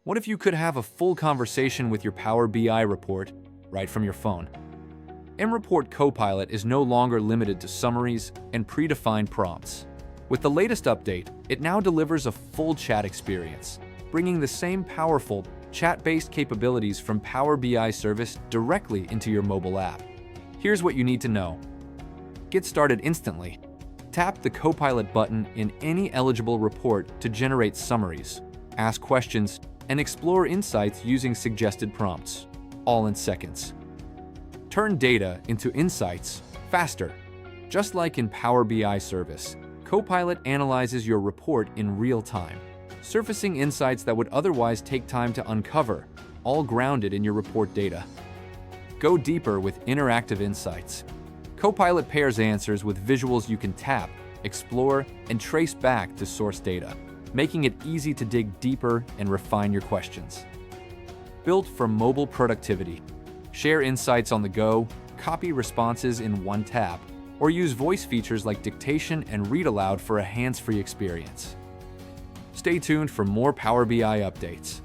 What if you could have a full conversation with your Power BI report right from your phone? M-Report Copilot is no longer limited to summaries and predefined prompts. With the latest update, it now delivers a full chat experience, bringing the same powerful, chat-based capabilities from Power BI service directly into your mobile app. Here's what you need to know. Get started instantly. Tap the Copilot button in any eligible report to generate summaries, ask questions, and explore insights using suggested prompts, all in seconds. Turn data into insights faster. Just like in Power BI service, Copilot analyzes your report in real time, surfacing insights that would otherwise take time to uncover, all grounded in your report data. Go deeper with interactive insights. Copilot pairs answers with visuals you can tap, explore, and trace back to source data, making it easy to dig deeper and refine your questions. Built for mobile productivity. Share insights on the go, copy responses in one tap, or use voice features like dictation and read aloud for a hands-free experience. Stay tuned for more Power BI updates.